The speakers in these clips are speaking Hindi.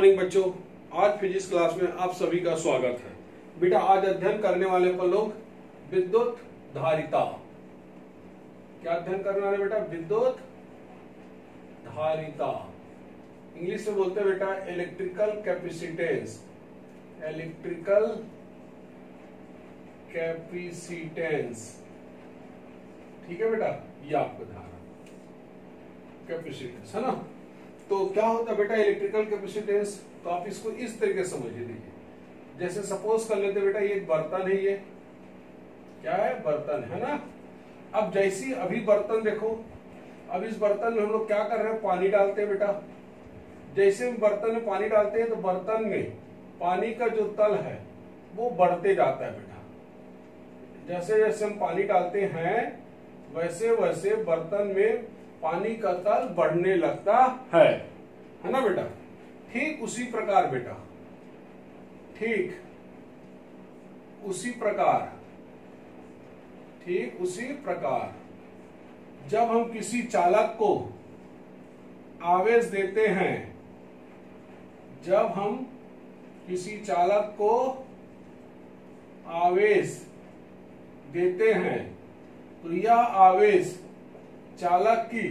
मॉर्निंग बच्चों, आज फिजिक्स क्लास में आप सभी का स्वागत है। बेटा आज अध्ययन करने वाले अपन लोग विद्युत धारिता। क्या अध्ययन करने वाले बेटा? विद्युत धारिता। इंग्लिश में बोलते हैं बेटा इलेक्ट्रिकल कैपेसिटेंस। इलेक्ट्रिकल कैपेसिटेंस, ठीक है बेटा, ये आपको धारा कैपेसिटेंस है ना। तो क्या होता है बेटा इलेक्ट्रिकल कैपेसिटेंस? तो आप इसको इस तरीके से समझिए। देखिए जैसे सपोज कर लेते बेटा ये एक बर्तन है, ये क्या है? बर्तन है ना। अब जैसी अभी बर्तन देखो, अब इस बर्तन में हम लोग क्या कर रहे हैं? पानी डालते हैं बेटा। जैसे हम बर्तन में पानी डालते हैं तो बर्तन में पानी का जो तल है वो बढ़ते जाता है बेटा। जैसे जैसे हम पानी डालते हैं वैसे वैसे बर्तन में पानी का तल बढ़ने लगता है ना बेटा। ठीक उसी प्रकार बेटा, ठीक उसी प्रकार जब हम किसी चालक को आवेश देते हैं, जब हम किसी चालक को आवेश देते हैं तो यह आवेश चालक की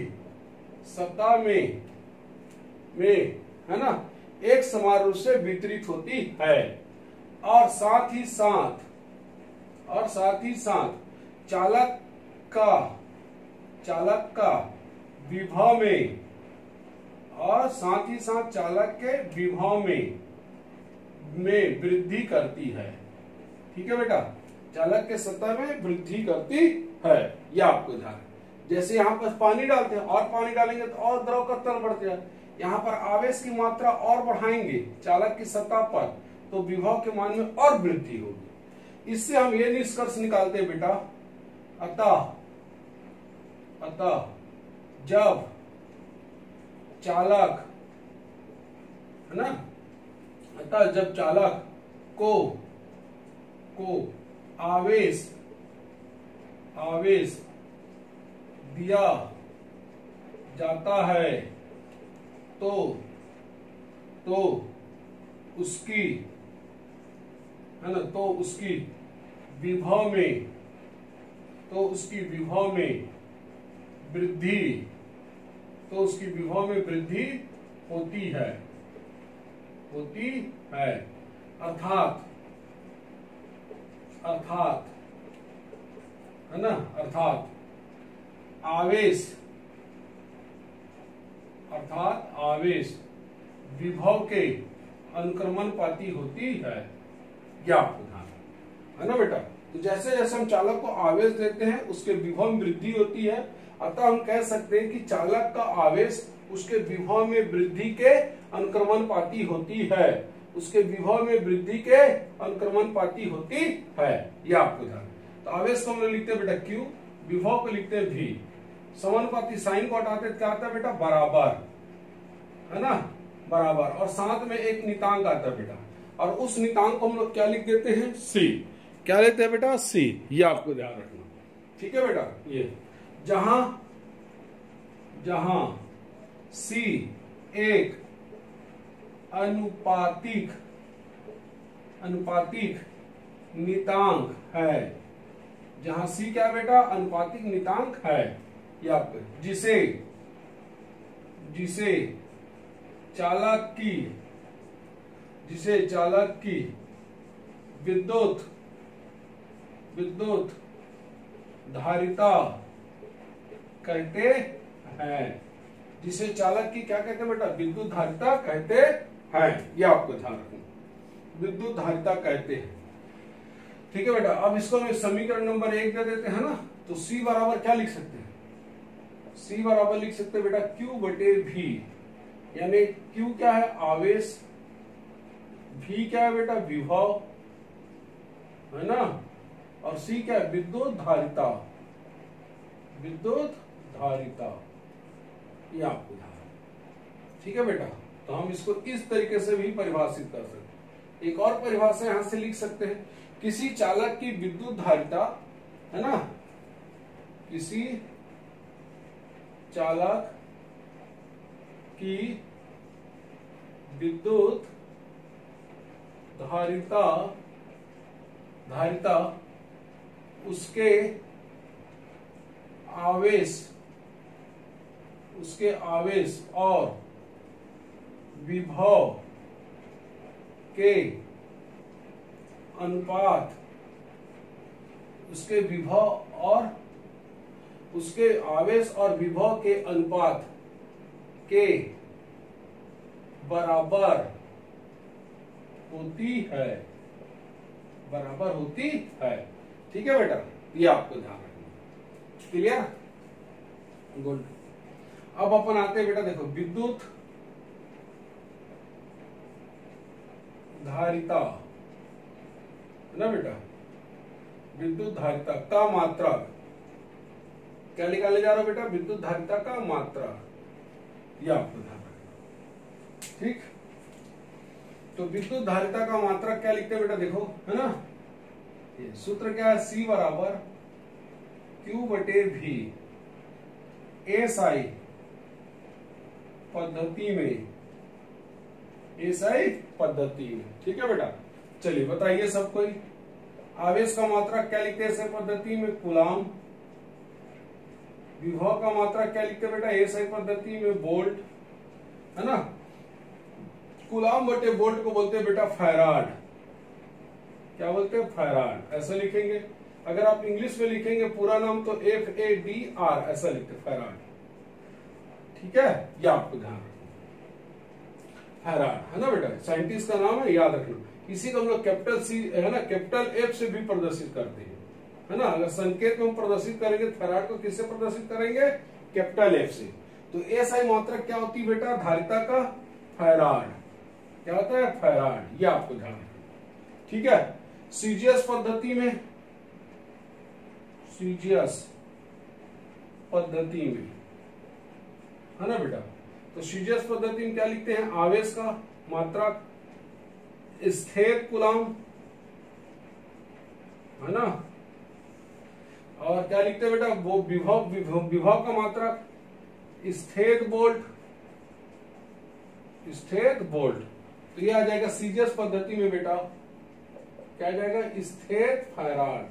सतह में है ना एक समान रूप से वितरित होती है और साथ ही साथ चालक का विभव में और साथ ही साथ चालक के विभव में वृद्धि करती है। ठीक है बेटा, चालक के सतह में वृद्धि करती है। यह आपको ध्यान है। जैसे यहाँ पर पानी डालते हैं और पानी डालेंगे तो और द्रव का तल बढ़ जाए। यहाँ पर आवेश की मात्रा और बढ़ाएंगे चालक की सतह पर तो विभव के मान में और वृद्धि होगी। इससे हम ये निष्कर्ष निकालते हैं बेटा, अतः जब चालक है ना, अतः जब चालक को आवेश दिया जाता है तो उसकी है ना, तो उसकी विभव में वृद्धि होती है। अर्थात है ना, आवेश विभव के अनुक्रमणपाती होती है। यह आपको ध्यान है ना बेटा। तो जैसे जैसे हम चालक को आवेश देते हैं उसके विभव में वृद्धि होती है। अतः हम कह सकते हैं कि चालक का आवेश उसके विभव में वृद्धि के अनुक्रमणपाती होती है। उसके विभव में वृद्धि के अनुक्रमणपाती होती है। यह आपको ध्यान। तो आवेश को हम लोग लिखते हैं बेटा Q, विभव को लिखते हैं V। समानुपाती साइन को हटाते क्या आता है बेटा? बराबर, है ना, बराबर। और साथ में एक नितांक आता है बेटा, और उस नितांक को हम लोग क्या लिख देते हैं? C। क्या लेते हैं बेटा? C। ये आपको ध्यान रखना, ठीक है बेटा। ये जहां C एक अनुपातिक नितांक है, जहां C क्या है बेटा? अनुपातिक नितांक है। या जिसे चालक की विद्युत धारिता कहते हैं। जिसे चालक की क्या कहते हैं बेटा? विद्युत धारिता कहते हैं। ये आपको ध्यान रखना, विद्युत धारिता कहते हैं। ठीक है बेटा। अब इसको हम समीकरण नंबर 1 दे देते हैं ना। तो C बराबर क्या लिख सकते हैं? C बराबर लिख सकते हैं बेटा Q/V। यानी Q क्या है? आवेश, V क्या है बेटा? विभव, है ना, और C क्या है? विद्युत धारिता। ये आपको ध्यान, ठीक है बेटा। तो हम इसको इस तरीके से भी परिभाषित कर सकते हैं। एक और परिभाषा यहां से लिख सकते हैं, किसी चालक की विद्युत धारिता, है ना, किसी चालक की विद्युत धारिता उसके आवेश और विभव के अनुपात उसके आवेश और विभव के अनुपात के बराबर होती है। ठीक है बेटा, ये आपको ध्यान रखना। क्लियर? गुड। अब अपन आते हैं बेटा, देखो विद्युत धारिता है ना बेटा, विद्युत धारिता का मात्रक क्या निकाले जा रहा हो बेटा? विद्युत धारिता का मात्रक, यह आपको ध्यान रखना। ठीक, तो विद्युत धारिता का मात्रक क्या लिखते हैं बेटा? देखो, है ना, ये सूत्र क्या है? C बराबर Q/V। एसआई पद्धति में, ठीक है बेटा। चलिए बताइए सब कोई, आवेश का मात्रक क्या लिखते हैं ऐसे पद्धति में? कूलाम। विभव का मात्रक क्या लिखते हैं बेटा? एसआई पद्धति में वोल्ट, है ना। कूलाम बटे वोल्ट को बोलते हैं बेटा फैराड। क्या बोलते हैं? फैराड। ऐसा लिखेंगे। अगर आप इंग्लिश में लिखेंगे पूरा नाम तो FADR ऐसा लिखते हैं, फैराड। ठीक है, ये आपको ध्यान रखना। फैराड, है ना बेटा, साइंटिस्ट का नाम है, याद रखना। इसी को हम लोग कैपिटल C, है ना, कैपिटल F से भी प्रदर्शित करते हैं, है ना। अगर संकेत में हम प्रदर्शित करेंगे फैराड को किससे प्रदर्शित करेंगे? कैपिटल F से। तो एसआई मात्रक क्या होती है बेटा? धारिता का फैराड। क्या होता है? फैराड। ये आपको ध्यान रखना। ठीक है, सीजीएस पद्धति में, है ना बेटा, तो सीजीएस पद्धति में क्या लिखते हैं? आवेश का मात्रक स्थिर कूलाम, है ना। और क्या लिखते हैं बेटा? वो विभव का मात्रक स्थिर वोल्ट। तो ये आ जाएगा सीजीएस पद्धति में बेटा, क्या आ जाएगा? स्थिर फैराड।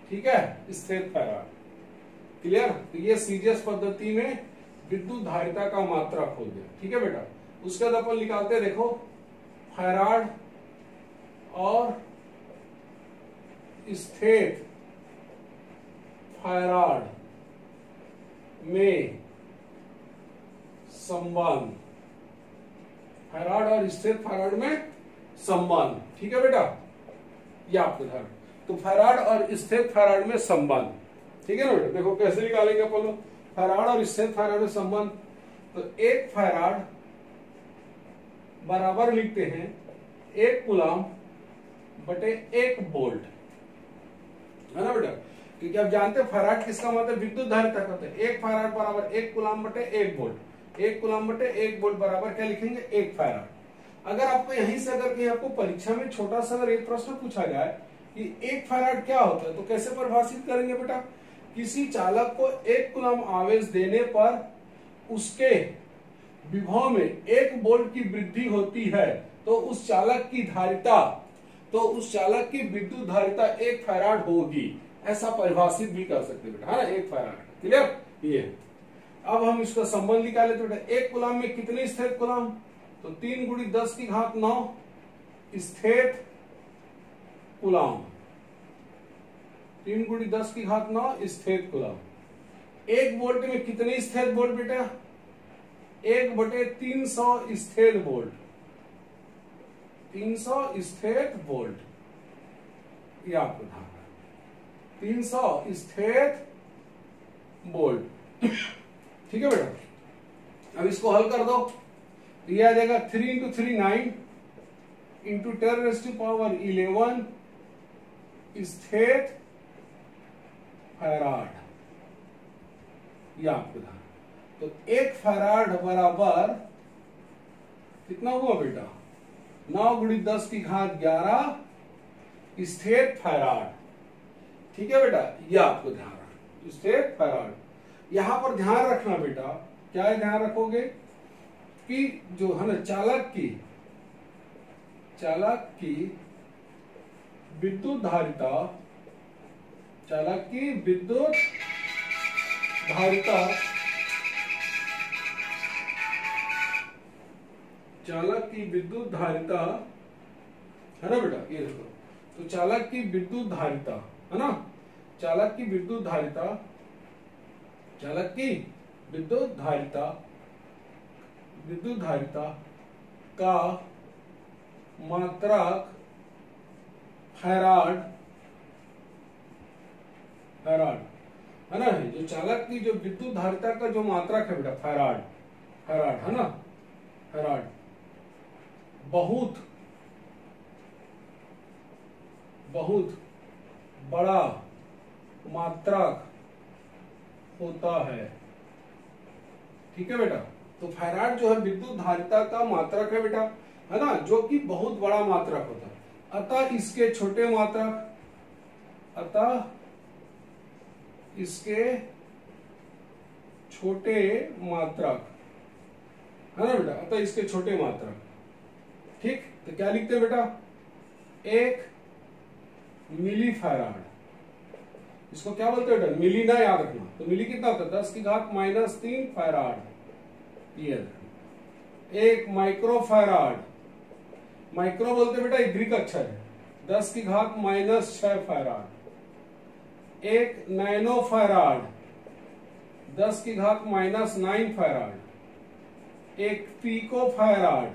ठीक है, स्थिर फैराड। क्लियर? तो ये सीजीएस पद्धति में विद्युत धारिता का मात्रक हो गया। ठीक है बेटा, उसके बाद अपन निकालते हैं, देखो, फैराड और स्थिर फैराड में संबंध, फैराड और स्थिर फैराड में संबंध। ठीक है बेटा, ये आपको ध्यान। तो फैराड और स्थिर फैराड में संबंध, ठीक है ना बेटा। देखो कैसे निकालेंगे अपन लोग फैराड और स्थिर फैराड में संबंध। तो एक फैराड बराबर लिखते हैं 1 कूलाम बटे 1 वोल्ट, है ना बेटा। क्योंकि आप जानते हैं फैराड किसका मतलब विद्युत धारिता का होता है। 1 फैराड बराबर 1 कूलाम बटे 1 वोल्ट। 1 कूलाम बटे 1 वोल्ट बराबर क्या लिखेंगे? 1 फैराड। अगर आपको यहीं से अगर कहीं आपको परीक्षा में छोटा सा अगर एक प्रश्न पूछा जाए कि 1 फैराड क्या होता है, तो कैसे परिभाषित करेंगे बेटा? किसी चालक को 1 कूलाम आवेश देने पर उसके विभव में 1 वोल्ट की वृद्धि होती है, तो उस चालक की विद्युत धारिता 1 फैराड होगी। ऐसा परिभाषित भी कर सकते बेटा, है ना, 1 फैराड। क्लियर? ये अब हम इसका संबंध निकाले तो बेटा 1 कूलाम में कितने स्थिर कूलाम? तो 3 × 10⁹ स्थिर कूलाम। 3 × 10⁹ स्थिर कूलाम। 1 वोल्ट में कितने स्थिर वोल्ट बेटा? 1/300 स्थिर वोल्ट। 300 स्थिर वोल्ट, ये आपको ध्यान रखना। 300 स्थिर वोल्ट। ठीक है बेटा, अब इसको हल कर दो। ये आ जाएगा 3 × 3 9 × 10⁻11 स्थिर फैराड, ये आपको ध्यान। तो 1 फैराड बराबर कितना हुआ बेटा? 9 × 10⁻11 स्थिर फैराड। ठीक है बेटा, ये आपको ध्यान रखना, स्थिर फैराड। यहां पर ध्यान रखना बेटा, क्या है ध्यान रखोगे कि जो है ना चालक की विद्युत धारिता, चालक की विद्युत धारिता, चालक की विद्युत धारिता है ना बेटा, ये देखो, तो चालक की विद्युत धारिता है ना, चालक की विद्युत धारिता, चालक की विद्युत धारिता, विद्युत धारिता का मात्रक फैराड, फैराड है ना, जो चालक की जो विद्युत धारिता का जो मात्रक है बेटा फैराड, फैराड है ना, फैराड बहुत बड़ा मात्रक होता है। ठीक है बेटा, तो फैराड जो है विद्युत धारिता का मात्रक है बेटा, है ना, जो कि बहुत बड़ा मात्रक होता है। अतः इसके छोटे मात्रक, अतः इसके छोटे मात्रक है ना बेटा, अतः इसके छोटे मात्रक। ठीक, तो क्या लिखते हैं बेटा, 1 मिली फैराड, इसको क्या बोलते हैं बेटा, मिली ना याद रखना, तो मिली कितना होता है 10⁻³ फैराड, ये 1 माइक्रो फैराड, माइक्रो बोलते बेटा एक ग्रीक अक्षर है, 10⁻⁻6 farad, 1 nano farad, 10⁻⁹ farad, 1 pico farad,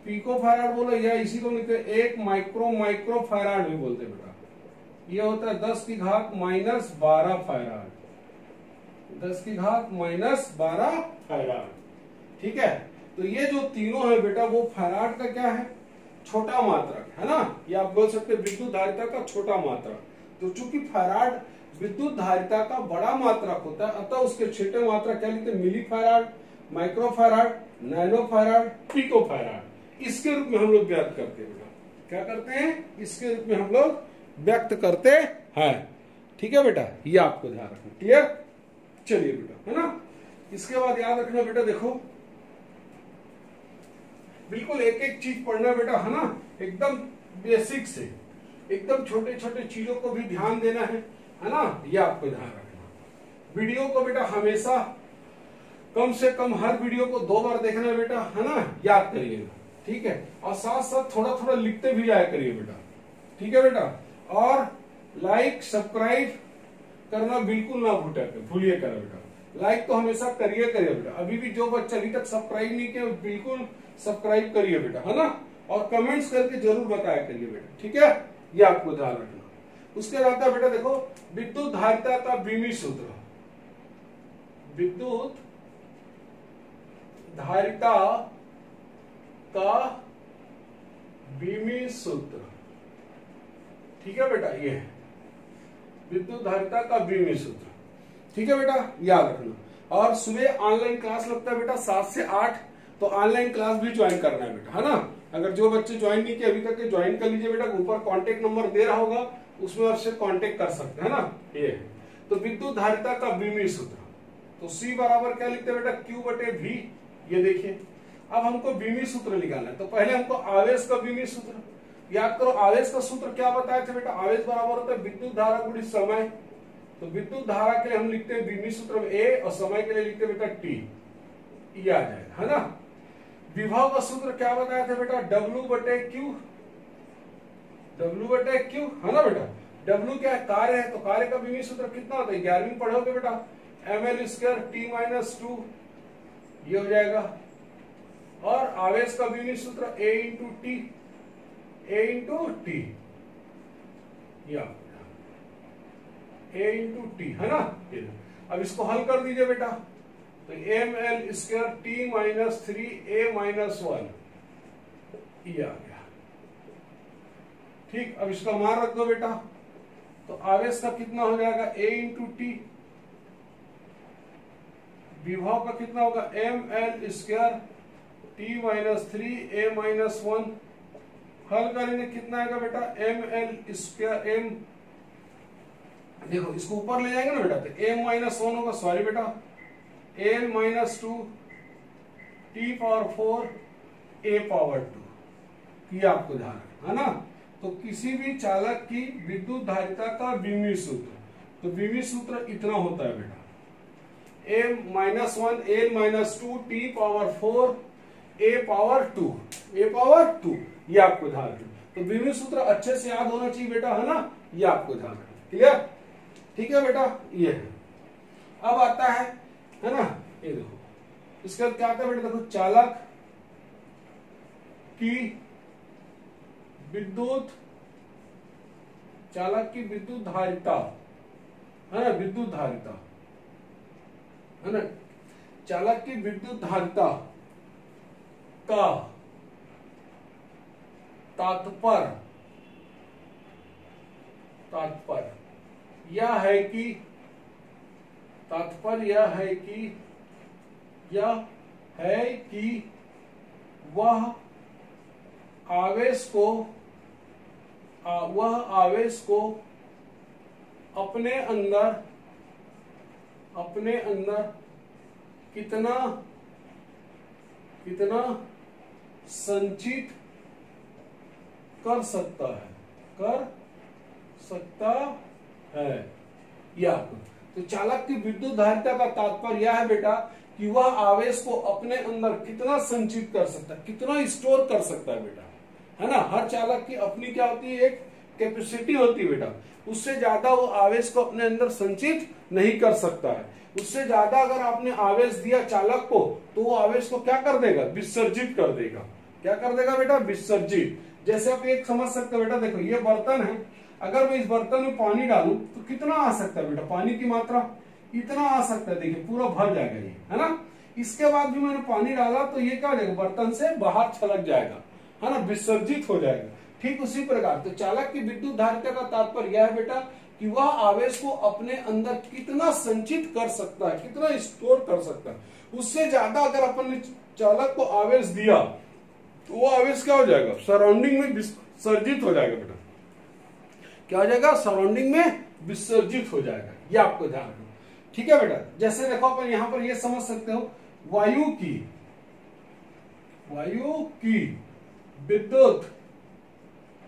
pico farad बोलो या इसी को लिखते 1 माइक्रो फैराड भी बोलते बेटा, ये होता है 10⁻12 फैराड, 10⁻12 फैराड। ठीक है, तो ये जो तीनों है बेटा वो फैराड का क्या है, छोटा मात्रक है ना, ये आप बोल सकते विद्युत धारिता का छोटा मात्रक। तो चूंकि फैराड विद्युत धारिता का बड़ा मात्रक होता है, अतः उसके छोटे मात्रक क्या लिखते हैं, millifarad, microfarad, nanofarad, picofarad, इसके रूप में हम लोग व्यक्त करते हैं बेटा, क्या करते हैं, इसके रूप में हम लोग व्यक्त करते हैं। ठीक है बेटा, ये आपको ध्यान रखना, क्लियर। चलिए बेटा, है ना, इसके बाद याद रखना बेटा, देखो बिल्कुल एक एक चीज पढ़ना बेटा, है ना, एकदम बेसिक से एकदम छोटे छोटे चीजों को भी ध्यान देना है ना, ये आपको ध्यान रखना। वीडियो को बेटा हमेशा कम से कम हर वीडियो को 2 बार देखना है बेटा, है ना, याद करिएगा। ठीक है, और साथ साथ थोड़ा थोड़ा लिखते भी जाया करिए बेटा। ठीक है बेटा, और लाइक सब्सक्राइब करना बिल्कुल ना भूलिए करो बेटा, लाइक तो हमेशा करिए बेटा। अभी भी जो बच्चा अभी तक सब्सक्राइब नहीं किया बिल्कुल सब्सक्राइब करिए बेटा, है ना, और कमेंट्स करके जरूर बताया करिए बेटा। ठीक है, ये आपको ध्यान रखना। उसके बाद बेटा देखो, विद्युत धारिता का बीमी सूत्र, विद्युत धारिता का बीमी सूत्र। ठीक है बेटा, ये है विद्युत धारिता का बीमी सूत्र। ठीक है बेटा, याद रखना। और सुबह ऑनलाइन क्लास लगता है बेटा 7 से 8, तो ऑनलाइन क्लास भी ज्वाइन करना है बेटा, है ना। अगर जो बच्चे ज्वाइन नहीं किए अभी तक के ज्वाइन कर लीजिए बेटा, ऊपर कांटेक्ट नंबर दे रहा होगा, उसमें आपसे कांटेक्ट कर सकते हैं ना। ये तो विद्युत धारिता का बीमी सूत्र, तो C बराबर क्या लिखते हैं बेटा, Q/V। ये देखिए, अब हमको बीमी सूत्र निकालना है, तो पहले हमको आवेश का बीमी सूत्र याद करो। आवेश का सूत्र क्या बताए थे बेटा, आवेश बराबर होता है विद्युत धारा गुणित समय। तो विद्युत धारा के लिए हम लिखते हैं बीमी सूत्र में A, और समय के लिए लिखते हैं बेटा T, ये आ जाएगा, है ना। विभव का सूत्र क्या बताया था बेटा, W/Q, W/Q, है ना बेटा। W क्या है, कार्य है, तो कार्य का बीमी सूत्र कितना होता है, 11वीं पढ़ोगे बेटा, ml² T-2, ये हो जाएगा। और आवेश का बीमी सूत्र A/T, A/T, A/T, है ना। अब इसको हल कर दीजिए बेटा, तो ml² T-3 A-1, ये आ गया। ठीक, अब इसका मान रख दो बेटा, तो आवेश का कितना हो जाएगा, A/T, विभव का कितना होगा, ml² T-3 A-1, हल करेंगे कितना आएगा बेटा, ml² देखो इसको ऊपर ले जाएंगे ना बेटा, तो a माइनस 1 होगा, सॉरी बेटा, a minus 2 t power 4 a power 2, ये आपको ध्यान है ना। तो किसी भी चालक की विद्युत धारिता का विमीय सूत्र, तो विमीय सूत्र इतना होता है बेटा, a minus 1 a minus 2 t power 4 a power 2, a power 2, ये आपको ध्यान है। तो विमीय सूत्र अच्छे से याद होना चाहिए बेटा, है ना, ये आपको ध्यान है। क्लियर? ठीक है बेटा, ये है। अब आता है ना, ये देखो इसके बाद क्या आता है बेटा, देखो चालक की विद्युत धारिता, है ना, विद्युत धारिता, है ना, चालक की विद्युत धारिता का तात्पर्य यह है कि वह आवेश को अपने अंदर कितना संचित कर सकता है, यह आपको। तो चालक की विद्युत धारिता का तात्पर्य यह है बेटा कि वह आवेश को अपने अंदर कितना संचित कर सकता है, कितना स्टोर कर सकता है बेटा, है ना। हर चालक की अपनी क्या होती है, एक कैपेसिटी होती है बेटा, उससे ज्यादा वो आवेश को अपने अंदर संचित नहीं कर सकता है। उससे ज्यादा अगर आपने आवेश दिया चालक को, तो वो आवेश को क्या कर देगा, विसर्जित कर देगा। क्या कर देगा बेटा, विसर्जित। जैसे आप एक समझ सकते हो बेटा, देखो ये बर्तन है, अगर मैं इस बर्तन में पानी डालूं तो कितना आ सकता है बेटा, पानी की मात्रा इतना आ सकता है, देखिए पूरा भर जाएगा ये, है ना। इसके बाद भी मैंने पानी डाला तो ये क्या हो जाएगा, बर्तन से बाहर छलक जाएगा, है ना, विसर्जित हो जाएगा। ठीक उसी प्रकार तो चालक की विद्युत धारिता का तात्पर्य यह है बेटा कि वह आवेश को अपने अंदर कितना संचित कर सकता है, कितना स्टोर कर सकता है। उससे ज्यादा अगर अपन ने चालक को आवेश दिया तो वो आवेश क्या हो जाएगा, सराउंडिंग में विसर्जित हो जाएगा बेटा। क्या हो जाएगा, सराउंडिंग में विसर्जित हो जाएगा, ये आपको ध्यान रखना। ठीक है बेटा। जैसे देखो अपन यहां पर ये समझ सकते हो, वायु की विद्युत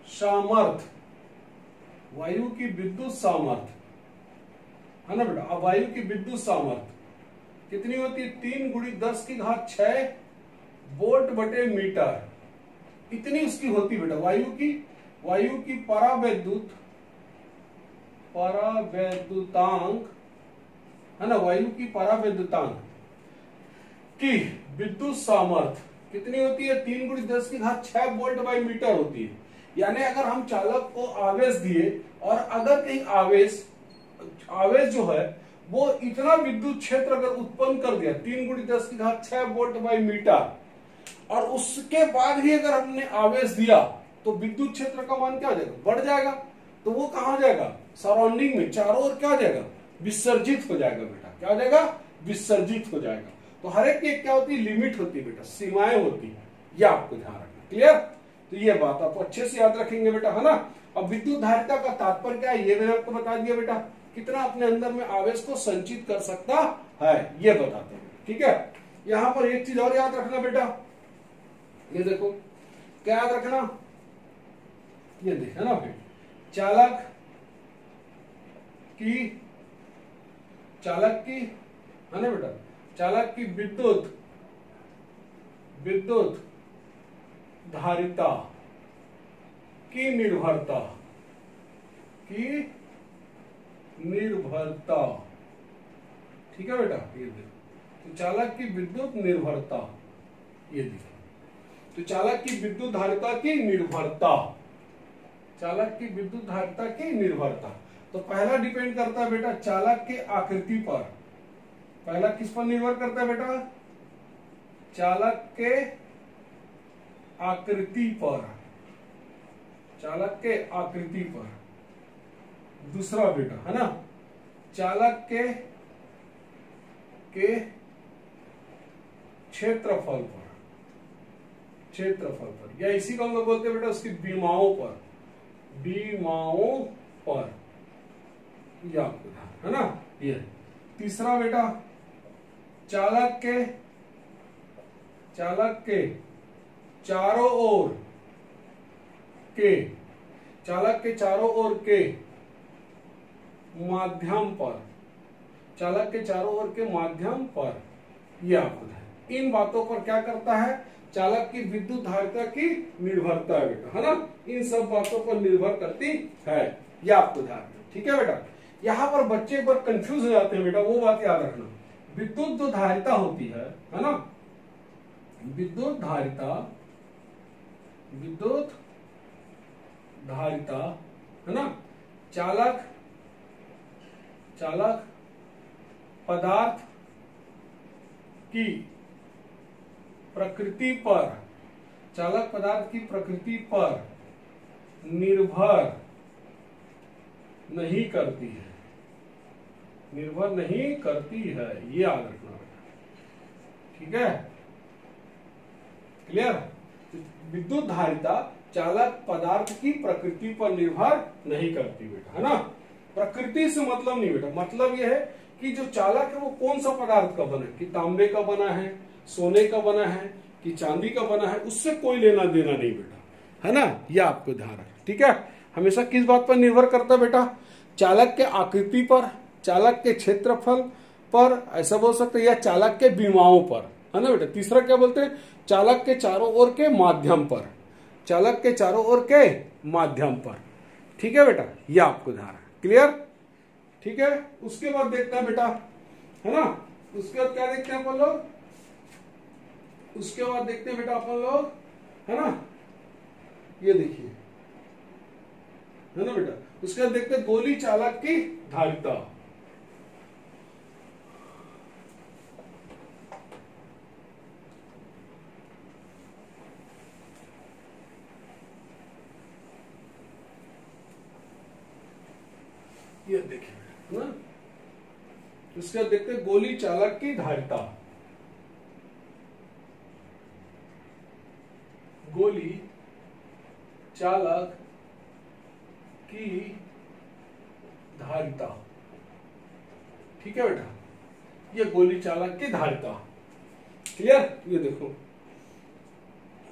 सामर्थ्य, वायु की विद्युत सामर्थ्य, है ना बेटा। अब वायु की विद्युत सामर्थ्य कितनी होती है, 3 × 10⁶ वोल्ट बटे मीटर, इतनी उसकी होती बेटा। वायु की परावैद्युतांक, है ना, वायु की परावैद्युतांक की विद्युत सामर्थ्य कितनी होती है, 3 × 10⁶ वोल्ट बाई मीटर होती है। यानी अगर हम चालक को आवेश दिए और अगर कहीं आवेश जो है वो इतना विद्युत क्षेत्र अगर उत्पन्न कर दिया 3 × 10⁶ वोल्ट बाई मीटर, और उसके बाद ही अगर हमने आवेश दिया तो विद्युत क्षेत्र का मान क्या हो जाएगा, बढ़ जाएगा। तो वो कहा जाएगा, सराउंडिंग में चारों ओर क्या हो जाएगा, विसर्जित हो जाएगा बेटा। क्या हो जाएगा, विसर्जित हो जाएगा। तो हर एक की क्या होती है, लिमिट होती है बेटा, सीमाएं होती है, ये आपको ध्यान रखना। क्लियर? तो ये बात आप अच्छे से याद रखेंगे बेटा, है ना। अब विद्युत धारिता का तात्पर्य क्या है, ये मैंने आपको बता दिया बेटा, कितना अपने अंदर में आवेश को संचित कर सकता है, ये बताते हैं। ठीक है। यहां पर एक चीज और याद रखना बेटा, ये देखो क्या याद रखना, ये देखा ना फिर, चालक की है ना बेटा, चालक की विद्युत धारिता की निर्भरता, ठीक है बेटा। ये देखो, तो चालक की विद्युत निर्भरता, ये देखो, तो चालक की विद्युत धारिता की निर्भरता, चालक की विद्युत धारिता की निर्भरता। तो पहला डिपेंड करता है बेटा चालक के आकृति पर। पहला किस पर निर्भर करता है बेटा, चालक के आकृति पर, चालक के आकृति पर। दूसरा बेटा, है ना, चालक के क्षेत्रफल पर, या इसी को हम लोग बोलते हैं बेटा उसकी विमाओं पर, ये आपको ध्यान है ना। ये तीसरा बेटा, चालक के चारों ओर के, चालक के चारों ओर के माध्यम पर, चालक के चारों ओर के माध्यम पर, यह आपको ध्यान। इन बातों पर क्या करता है, चालक की विद्युत धारिता की निर्भरता है बेटा, है ना। इन सब बातों पर निर्भर करती है, यह आपको ध्यान। ठीक है बेटा, यहाँ पर बच्चे एक बार कंफ्यूज हो जाते हैं बेटा, वो बात याद रखना। विद्युत जो धारिता होती है ना, विद्युत धारिता है ना, चालक पदार्थ की प्रकृति पर, चालक पदार्थ की प्रकृति पर निर्भर नहीं करती है, निर्भर नहीं करती है, ये याद रखना बेटा। ठीक है, क्लियर। विद्युत धारिता चालक पदार्थ की प्रकृति पर निर्भर नहीं करती बेटा, है ना। प्रकृति से मतलब नहीं बेटा, मतलब यह है कि जो चालक है वो कौन सा पदार्थ का बना है, कि तांबे का बना है, सोने का बना है, कि चांदी का बना है, उससे कोई लेना देना नहीं बेटा, है ना। यह आपको ध्यान रखना। ठीक है, हमेशा किस बात पर निर्भर करता है बेटा, चालक के आकृति पर, चालक के क्षेत्रफल पर, ऐसा बोल सकते हैं, या चालक के विमाओं पर, है ना बेटा। तीसरा क्या बोलते हैं, चालक के चारों ओर के माध्यम पर, चालक के चारों ओर के माध्यम पर। ठीक है बेटा, यह आपको ध्यान है। क्लियर। ठीक है, उसके बाद देखते हैं बेटा, है ना, उसके बाद क्या देखते हैं अपन लोग, उसके बाद देखते हैं बेटा अपन लोग, है ना, ये देखिए, है ना बेटा। उसके बाद देखते हैं गोली चालक की धारिता। ये देखिए ना, उसके बाद देखते हैं गोली चालक की धारिता। गोली चालक की धारिता। ठीक है बेटा, ये गोली चालक की धारिता। क्लियर। ये देखो,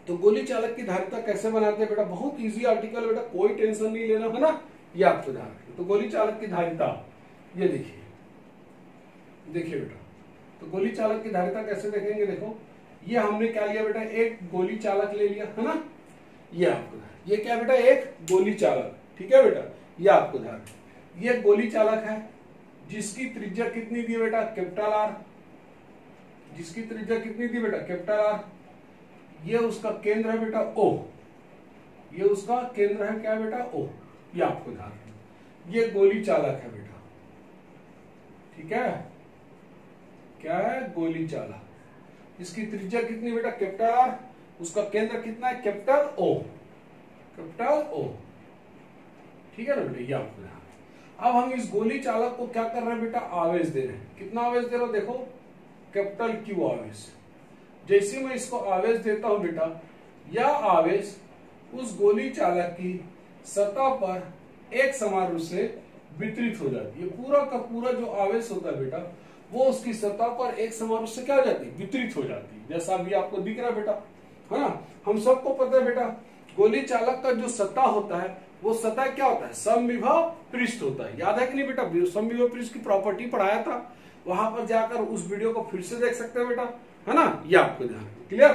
तो गोली चालक की धारिता कैसे बनाते हैं बेटा, बहुत इजी आर्टिकल बेटा, कोई टेंशन नहीं लेना, है ना। ये आपको ध्यान रखना। तो गोली चालक की धारिता, ये देखिए, देखिए बेटा, तो गोली चालक की धारिता कैसे देखेंगे, देखो, ये हमने क्या लिया बेटा, एक गोली चालक ले लिया, है ना। ये आपको, ये क्या बेटा, एक गोली चालक। ठीक है बेटा, ये आपको ध्यान, ये गोली चालक है जिसकी त्रिज्या कितनी दी बेटा, कैपिटल आर। जिसकी त्रिज्या कितनी दी बेटा, कैपिटल आर। ये उसका केंद्र है बेटा ओ, ये उसका केंद्र है क्या बेटा, ओ। ये आपको ध्यान, ये गोली चालक है बेटा। ठीक है, क्या है, गोली चालक। इसकी त्रिज्या कितनी बेटा, कैपिटल आर। उसका केंद्र कितना है, कैपिटल ओ, कैपिटल ओ। ठीक है ना बेटा, ये आपको ध्यान। अब हम इस गोली चालक को क्या कर रहे हैं बेटा, आवेश दे रहे हैं। कितना आवेश दे रहे हो, देखो, कैपिटल क्यू आवेश। जैसे मैं इसको आवेश देता हूं बेटा, यह आवेश उस गोली चालक की सतह पर एक समान रूप से वितरित हो जाती है। पूरा का पूरा जो आवेश होता है बेटा, वो उसकी सतह पर एक समान रूप से क्या हो जाती है, वितरित हो जाती है। जैसा अभी आपको दिख रहा है बेटा, है ना। हम सबको पता है बेटा, गोली चालक का जो सतह होता है, वो सतह क्या होता है, समविभव पृष्ठ होता है। याद है कि नहीं बेटा, समविभव पृष्ठ की प्रॉपर्टी पढ़ाया था, वहां पर जाकर उस वीडियो को फिर से देख सकते हैं बेटा, है ना। ये आपको ध्यान। क्लियर।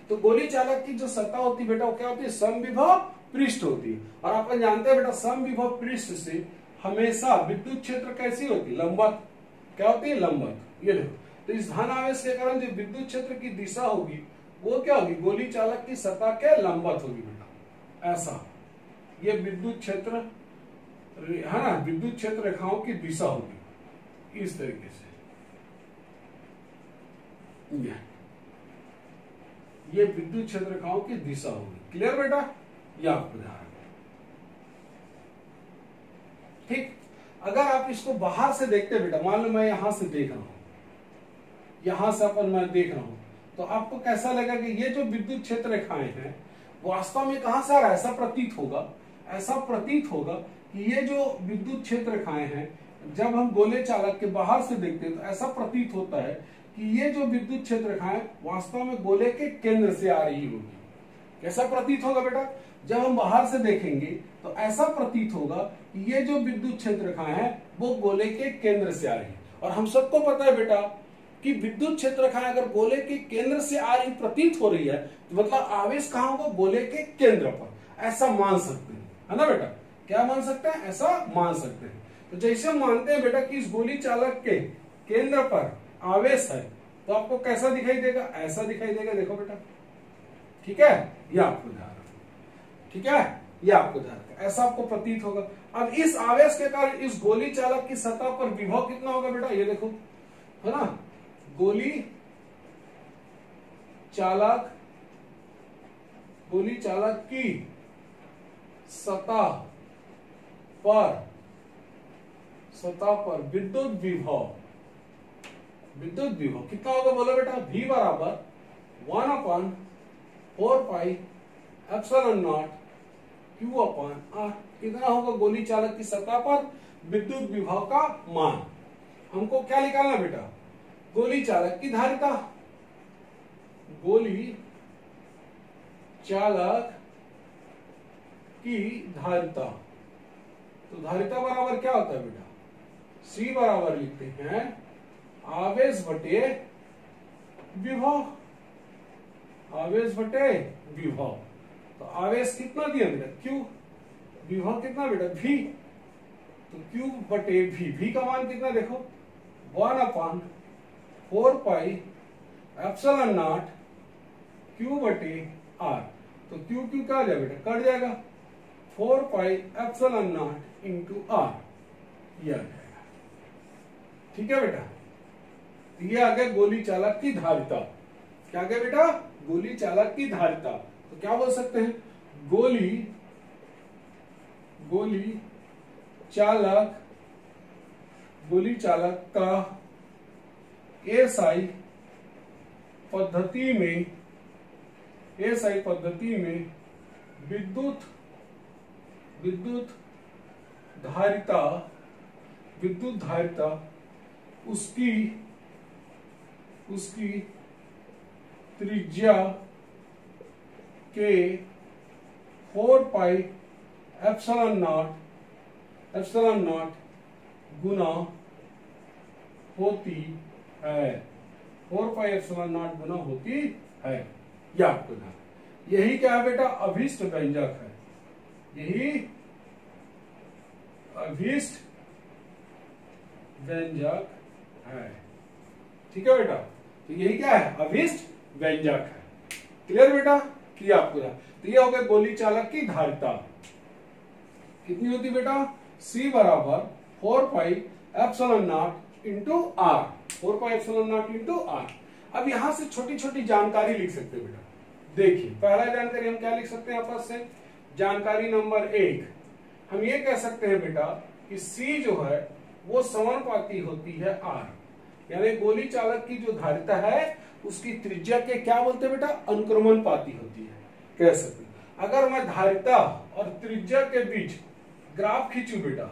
तो गोली चालक की जो सतह होती है बेटा, वो क्या होती है, समविभव पृष्ठ होती है। और आप जानते हैं बेटा, समविभव पृष्ठ से हमेशा विद्युत क्षेत्र कैसी होती है, लंबवत। क्या होती है, लंबवत। ये देखो, तो इस धन आवेश के कारण जो विद्युत क्षेत्र की दिशा होगी, वो क्या होगी, गोली चालक की सतह के लंबवत होगी बेटा। ऐसा ये विद्युत क्षेत्र है ना, विद्युत क्षेत्र रेखाओं की दिशा होगी इस तरीके से। ये विद्युत क्षेत्र रेखाओं की दिशा होगी। क्लियर बेटा, ये आपको ध्यान। ठीक। अगर आप इसको बाहर से देखते बेटा, मान लो मैं यहां से देख रहा हूं, यहां से अपन मैं देख रहा हूं, तो आपको कैसा लगा कि ये जो विद्युत क्षेत्र रेखाएं हैं, वास्तव में कहां से आ रहा है, ऐसा प्रतीत होगा कि ये जो विद्युत क्षेत्र रेखाएं हैं, जब हम गोले चालक के बाहर से देखते हैं तो ऐसा प्रतीत होता है कि ये जो विद्युत क्षेत्र रेखाएं वास्तव में गोले के केंद्र से आ रही होगी। कैसा प्रतीत होगा बेटा? जब हम बाहर से देखेंगे तो ऐसा प्रतीत होगा कि ये जो विद्युत क्षेत्र रेखाएं हैं वो गोले के केंद्र से आ रही है। और हम सबको पता है बेटा कि विद्युत क्षेत्र रेखाएं अगर गोले के केंद्र से आ रही प्रतीत हो रही है तो मतलब आवेश कहां होगा? गोले के केंद्र पर। ऐसा मान सकते हैं, है ना बेटा? क्या मान सकते हैं? ऐसा मान सकते हैं। तो जैसे हम मानते हैं बेटा कि इस गोली चालक के केंद्र पर आवेश है तो आपको कैसा दिखाई देगा? ऐसा दिखाई देगा। देखो बेटा, ठीक है, ये आपको ध्यान रखना, ठीक है, ये आपको ध्यान रखना, ऐसा आपको प्रतीत होगा। अब इस आवेश के कारण इस गोली चालक की सतह पर विभव कितना होगा बेटा? ये देखो, है ना, गोली चालक की सतह पर विद्युत विभव कितना होगा? बोलो बेटा। V बराबर 1/4πε0 Q/R। कितना होगा गोली चालक की सतह पर विद्युत विभव का मान? हमको क्या निकालना बेटा? गोली चालक की धारिता। गोली चालक की धारिता, तो धारिता बराबर क्या होता है बेटा? C बराबर लिखते हैं आवेश बटे विभव। आवेश बटे विभव, तो आवेश कितना दिया बेटा? Q। विभव कितना बेटा? V। तो Q बटे V। V का मान कितना देखो? 1/4πε0 Q बटे R। तो Q क्या आ जाएगा बेटा? कट जाएगा। 4πε0 इंटू R, ये आ जाएगा। ठीक है बेटा, ये आ गया गोली चालक की धारिता। क्या आ गया बेटा? गोली चालक की धारिता। तो क्या बोल सकते हैं? गोली चालक का एसआई पद्धति में विद्युत धारिता उसकी त्रिज्या के 4πε0 गुना होती है। 4πε0 गुना होती है। यह आपको ध्यान, यही क्या है बेटा? अभीष्ट व्यंजक है। यही अभीष्ट व्यंजक है। ठीक है बेटा, तो यही क्या है? अभीष्ट व्यंजक है। क्लियर बेटा? किया आपको। तो ये हो गया गोली चालक की धारिता। कितनी होती बेटा? C बराबर 4πε0 इंटू R। 4πε0 into R। अब यहां से छोटी छोटी जानकारी लिख सकते हैं बेटा। देखिए, पहला जानकारी हम क्या लिख सकते हैं आपस से? जानकारी नंबर 1, हम ये कह सकते हैं बेटा कि C जो है वो समानुपाती होती है R। यानी गोली चालक की जो धारिता है उसकी त्रिज्या के क्या बोलते हैं बेटा? अनुक्रमणपाती होती है, कह सकते हैं। अगर मैं धारिता और त्रिज्या के बीच ग्राफ खींचू बेटा,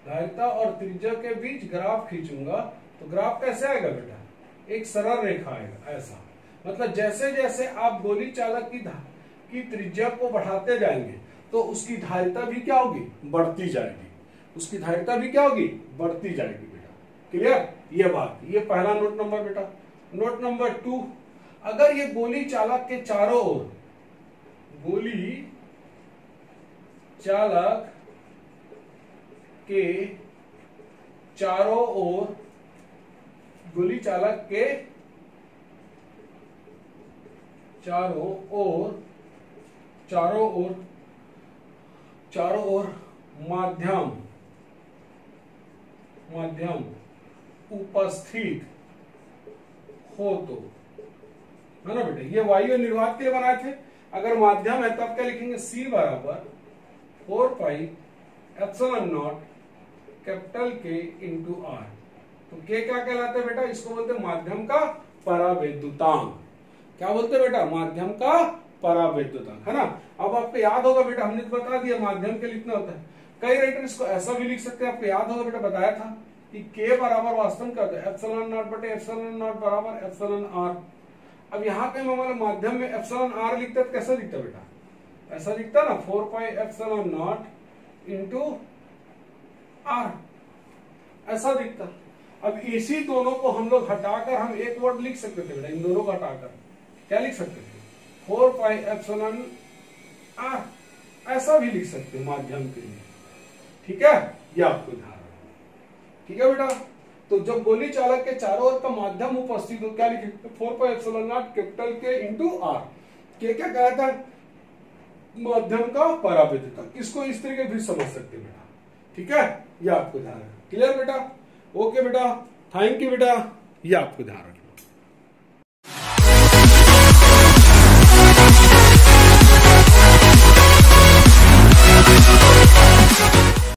धारिता और त्रिज्या के बीच ग्राफ खींचूंगा तो ग्राफ कैसे आएगा बेटा? एक सरल रेखा आएगा ऐसा। मतलब जैसे जैसे आप गोली चालक की त्रिज्या को बढ़ाते जाएंगे तो उसकी धारिता भी क्या होगी? बढ़ती जाएगी। उसकी धारिता भी क्या होगी? बढ़ती जाएगी बेटा। क्लियर? ये बात, ये पहला नोट नंबर बेटा। नोट नंबर 2, अगर ये गोली चालक के चारों ओर गोली चालक के चारों ओर माध्यम उपस्थित हो तो, है ना बेटा? ये वायु निर्वात के लिए बनाए थे। अगर माध्यम है तब क्या लिखेंगे? C बराबर 4πε0 कैपिटल K इंटू R। तो K क्या कहलाता है बेटा? इसको बोलते हैं माध्यम का परावैद्युतांक। क्या बोलते हैं बेटा? माध्यम का परावैद्युतांक, है ना? अब आपको याद होगा बेटा, हमने तो बता दिया माध्यम के लिए कितना होता है। कई राइटर इसको ऐसा भी लिख सकते हैं, आपको याद होगा बेटा बताया था कि के बराबर वास्तव में क्या होता है, एप्सिलॉन नॉट बटे एप्सिलॉन नॉट बराबर एप्सिलॉन आर। अब यहाँ पे हमारे माध्यम में एप्सिलॉन आर लिखते हैं, कैसा लिखता है बेटा, ऐसा लिखता है ना, 4 pi epsilon naught into R, ऐसा दिखता। अब इसी दोनों को हम लोग हटाकर हम एक वर्ड लिख सकते थे बेटा, इन दोनों को हटाकर क्या लिख सकते थे, 4 पाई एप्सिलॉन आर, ऐसा भी लिख सकते हैं माध्यम के लिए। ठीक है, ये आपको ध्यान रखना। ठीक है बेटा, तो जब गोली चालक के चारों ओर का माध्यम उपस्थित हो, क्या लिखे, 4 पाई एप्सिलॉन नॉट कैपिटल के इंटू आर। के क्या कहा था, माध्यम का परावैद्युता, इसको इस तरीके भी समझ सकते हैं बेटा। ठीक है, ये आपको ध्यान रखना। क्लियर बेटा, ओके बेटा, थैंक यू बेटा, ये आपको ध्यान रखना।